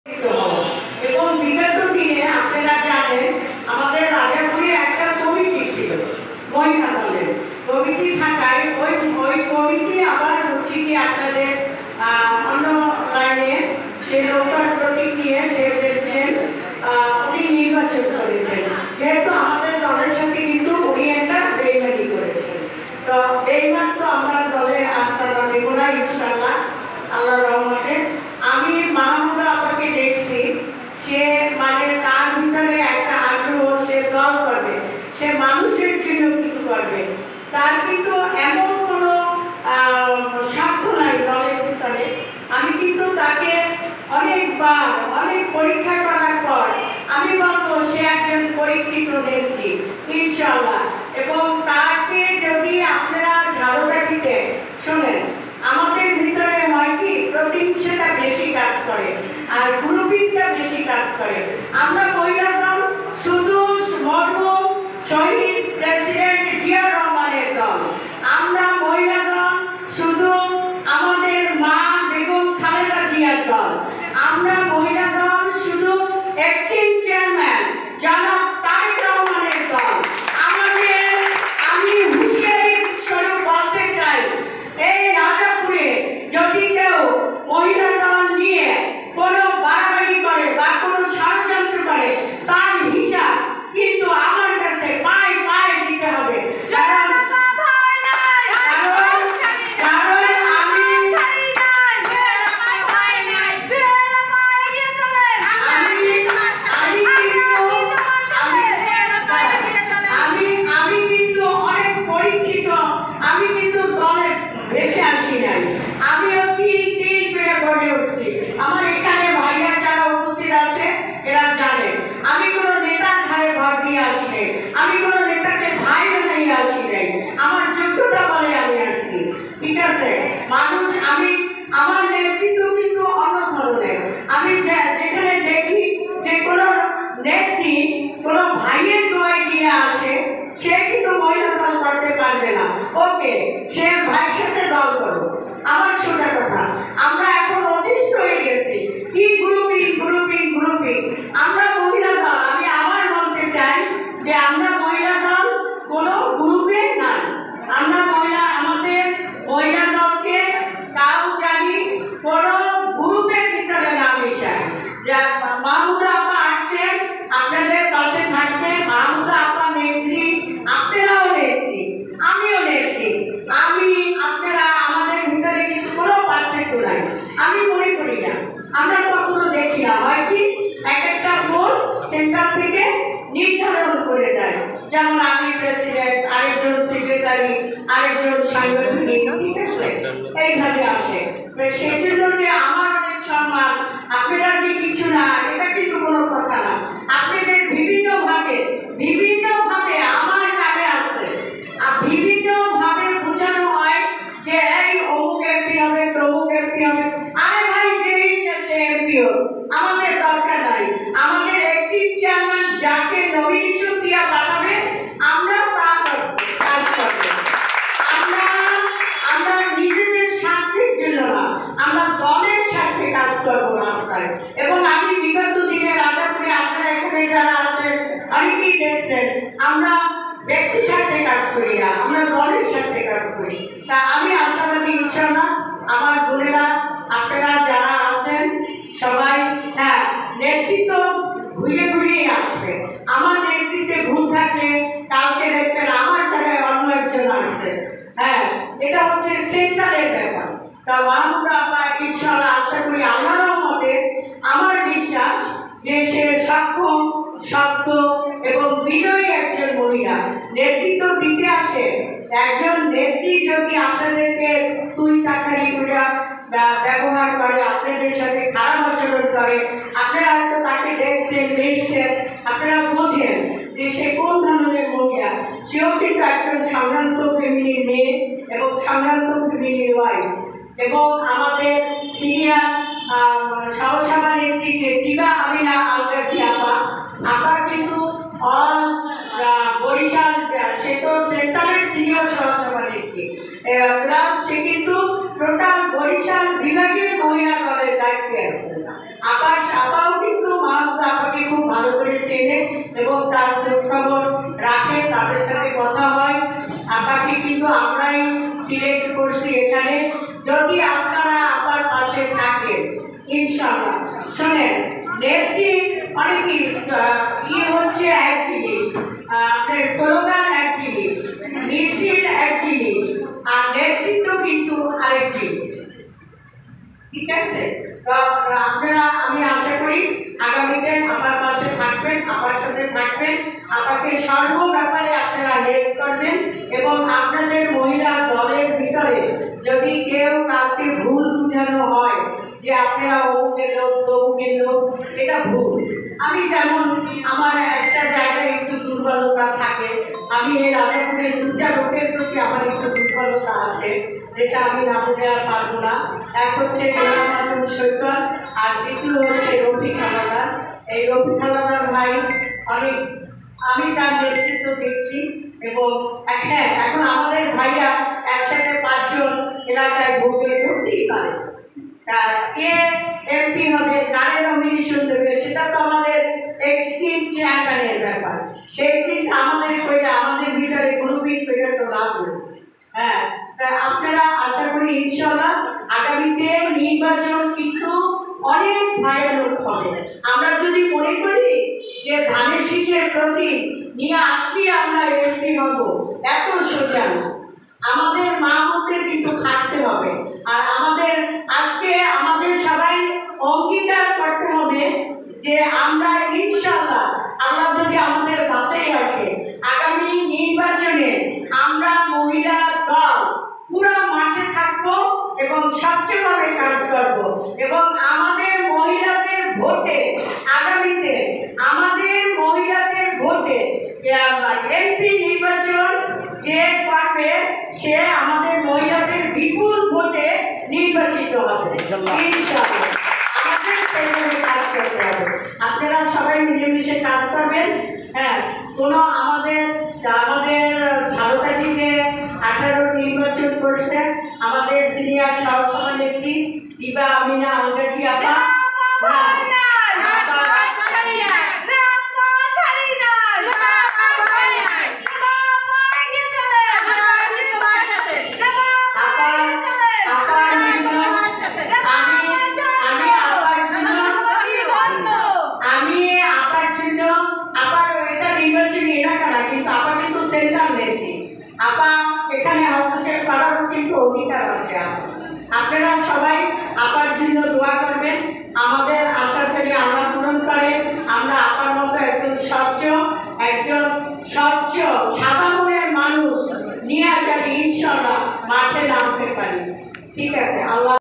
এবং বিগত দিনে আপনারা জানেন আমাদের রাজাপুরে একটা কমিটি ছিল মহিলা দলের কমিটি থাকায় ওই কমিটি আবার হচ্ছে কি আপনাদের অন্য লাইনে সে নৌকার প্রতীক নিয়ে সে প্রেসিডেন্ট উনি নির্বাচন করেছেন। যেহেতু আমাদের দলের সাথে কিন্তু উনি একটা বেইমানি করেছেন, তো বেইমান তো আমরা দলে আস্থা দেব না ইনশাআল্লাহ আল্লাহর রহমতে। আমি মাহমুদা আপনাকে দেখছি, সে মানে তার ভিতরে একটা আগ্রহ, সে দল করবে, সে মানুষের জন্য কিছু করবে, তার কিন্তু এমন কোনো স্বার্থ নাই দলের পিছনে। আমি কিন্তু তাকে অনেকবার অনেক পরীক্ষা করার পর আমি বলবো সে একজন পরীক্ষিত নেত্রী ইনশাআল্লাহ। এবং তাকে যদি আপনারা ঝাড়ুকাঠিতে শোনেন, আমাদের ভিতরে হয় কি প্রতিহিংসাটা বেশি কাজ করে আর গ্রুপিংটা বেশি কাজ করে। আমরা মহিলা দল শুধু মরহুম শহীদ প্রেসিডেন্ট জিয়া রহমানের দল, আমরা মহিলা দল শুধু আমাদের মা বেগম খালেদা জিয়ার দল, আমরা মহিলা দল শুধু অ্যাক্টিং চেয়ারম্যান জনাব তারেক রহমানের দল। আমি হুঁশিয়ারি স্বরূপ বলতে চাই, এই রাজাপুরে যদি কেউ মহিলা দল নিয়ে কোনো বাড়াবাড়ি করে বা কোনো ষড়যন্ত্র করে, তার হিসাব কিন্তু আমার কাছে পায়ে পায়ে দিতে হবে। আমি কিন্তু দলে বেশি আসি নাই, আমিও তিন পেয়ে গড়ে উঠছি। আমার এখানে ভাইরা যারা উপস্থিত আছে এরা জানে আমি কোনো নেতার ঘাড়ে ভর দিয়ে আসি নাই, আমি কোনো নেতাকে ভাই বানিয়ে আসি নাই, আমার যোগ্যতা বলে আমি আসছি। ঠিক আছে, মানুষ আমি আমার নেতৃত্ব কিন্তু অন্য ধরনের। আমি যেখানে দেখি যে কোনো নেত্রী কোনো ভাইয়ের দোয়াই দিয়ে আসে, সে কিন্তু মহিলা দল করতে পারবে না, ওকে সে ভাইয়ের সাথে দল করো। আমার সোজা কথা, আমরা এখন অতিষ্ঠ হয়ে গেছি কি গ্রুপিং গ্রুপিং গ্রুপিং। আমরা মহিলা দল, আমি আবার বলতে চাই যে আমরা মহিলা দল কোনো গ্রুপে নাই। আমরা আমাদের মহিলা দলকে তাও জানি কোনো গ্রুপের ভিতরে না মেশায়। মাহমুদা আপা আসছেন, আপনাদের পাশে থাকবে। মাহমুদা আপা নেত্রী, আপনারাও নেত্রী, আমিও নেত্রী। আপনারা আমাদের ভিতরে কিন্তু কোনো পার্থক্য নাই, আমি মনে করি না, আমরা কখনো দেখি না। হয় কি এক একটা পোস্ট সেন্টার থেকে নির্ধারণ করে দেয়, যেমন আমি প্রেসিডেন্ট, আরেকজন সেক্রেটারি, আরেকজন সাংগঠনিক, ঠিক আছে, এইভাবে আসে। সেজন্য যে আমার অনেক সম্মান, আপনারা যে কিছু না, এটা কিন্তু কোনো কথা না। আপনাদের বিভিন্ন ভাবে আমার কাছে আছে, আর বিভিন্ন ভাবে বোঝানো হয় যে এই অমুক এমপি হবে, তমুক এমপি হবে। আরে ভাই, যে ইচ্ছা সে এমপি হোক, আমাদের দরকার নাই। আমাদের অ্যাক্টিভ চেয়ারম্যান যাকে নমিনেশন দিয়া পাঠাবে, আমরা তার কাজ করব। আমরা নিজেদের স্বার্থের জন্য না, আমরা দলের স্বার্থে কাজ করব রাস্তায়। এবং আমি বিগত দিনে রাজাপুরে আপনারা এখানে যারা আছেন অনেকেই দেখছেন, আমরা ব্যক্তির সাথে কাজ করি না, আমরা দলের সাথে কাজ করি। তা আমি আশাবাদী ইনশাআল্লাহ আমার বোনেরা আপনারা যারা আছেন সবাই, হ্যাঁ, নেতৃত্ব ঘুরে ঘুরেই আসবে। আমার নেতৃত্বে ভুল থাকলে কালকে দেখবেন আমার জায়গায় অন্য একজন আসছে। হ্যাঁ, এটা হচ্ছে সেন্টারের ব্যাপার। তা মাহমুদা আপা ইনশাআল্লাহ আশা করি আল্লাহর রহমতে, আমার বিশ্বাস যে সে সক্ষম, শক্ত এবং বিনয়ী একজন মহিলা। নেতৃত্ব দিতে আসে একজন নেত্রী যদি আপনাদেরকে তুই তাকারি করে ব্যবহার করে, আপনাদের সাথে খারাপ আচরণ করে, আপনারা হয়তো তাকে দেখছেন, আপনারা বোঝেন যে সে কোন ধরনের মহিলা। সেও কিন্তু একজন সম্ভ্রান্ত ফ্যামিলির মেয়ে এবং সম্ভ্রান্ত ফ্যামিলির ওয়াইফ। এবং আমাদের সিনিয়র সহসভা নেত্রী যে জিবা আমিনা আলগাজি আপা কিন্তু অল বরিশাল, সে তো সেন্ট্রালের সিনিয়র সহসভা নেত্রী, প্লাস সে কিন্তু টোটাল বরিশাল বিভাগের মহিলা দলের দায়িত্বে আছে। আবার চেনে এবং তার খোঁজখবর রাখে, তাদের সাথে কথা হয়। আপাকে কিন্তু আমরাই সিলেক্ট করছি এখানে। যদি আপনারা আপার পাশে থাকেন ইনশাআল্লাহ। শোনেন, নেত্রী অনেকই হচ্ছে এক জিনিস, আপনার স্লোগান এক জিনিস, মিছিল এক জিনিস, আর নেতৃত্ব কিন্তু আরেক জিনিস। ঠিক আছে? তো আপনারা, আমি আশা করি আগামীতে আমার পাশে থাকবেন, আমার সাথে থাকবেন, আপনাকে সর্ব ব্যাপারে আপনারা হেল্প করবেন। এবং আপনাদের মহিলা দলের ভিতরে যদি কেউ কাউকে ভুল বুঝানো হয় যে আপনারা অমুকের লোক তমুকের লোক, এটা ভুল। আমি যেমন আমার একটা জায়গায় একটু দুর্বলতা থাকে, আমি এই রাজাপুরের দুটা লোকের প্রতি আমার একটু দুর্বলতা আছে, যেটা আমি না বুঝে আর পারবো না। এক হচ্ছে সৈকত, আর দ্বিতীয় হচ্ছে রফিক হালাদার। এই রফিক হালাদার ভাই অনেক, আমি তার নেতৃত্ব দেখছি। এবং হ্যাঁ, এখন আমাদের ভাইয়া একসাথে 5 জন এলাকায় ভোটে করতেই পারে। কে এমপি হবে, কারে নমিনেশন দেবে, সেটা তো আমাদের একটি চেয়ারম্যানের ব্যাপার। সেই চিন্তা আমাদের করে, আমাদের ভিতরে গ্রুপিং করে তো লাভ নেই। হ্যাঁ, আপনারা আশা করি ইনশাআল্লাহ আগামীতে নির্বাচন কিন্তু অনেক ভয়ানক হবে। আমরা যদি মনে করি যে ধানের শীষের প্রতি নিয়ে আসলে আমরা এমপি হব, এত সোজা না। আমাদের মা বোনদের কিন্তু খাটতে হবে। আর আমাদের আজকে আমাদের সবাই অঙ্গীকার করতে হবে যে আমরা ইনশাআল্লাহ, আল্লাহ যদি আমাদের বাঁচাই রাখে, আগামী নির্বাচনে আমরা মহিলা দল পুরো মাঠে থাকবো এবং সবচেয়ে কাজ করব। এবং আমাদের মহিলাদের ভোটে, আগামীতে আমাদের মহিলাদের ভোটে এমপি নির্বাচন যে করবে, সে আমাদের মহিলাদের বিপুল ভোটে নির্বাচিত হবে ইনশাআল্লাহ। আমাদের সেইভাবে কাজ করতে হবে। আপনারা সবাই মিলেমিশে কাজ করবেন। হ্যাঁ, কোনো আমাদের ঝালকাঠিতে 18 নির্বাচন করছে আমাদের সিনিয়র সহসভানেত্রী জিবা আমিনা আলগাজি আপা। এখানে হস্তক্ষেপ করারও কিন্তু অধিকার আছে। আপনারা সবাই আপার জন্য দোয়া করবেন। আমাদের আশা থেকে আল্লাহ পূরণ করে আমরা আপার মতো একজন স্বচ্ছ সাদা মনের মানুষ নিয়ে যাতে ইনশাআল্লাহ মাঠে নামতে পারি। ঠিক আছে, আল্লাহ।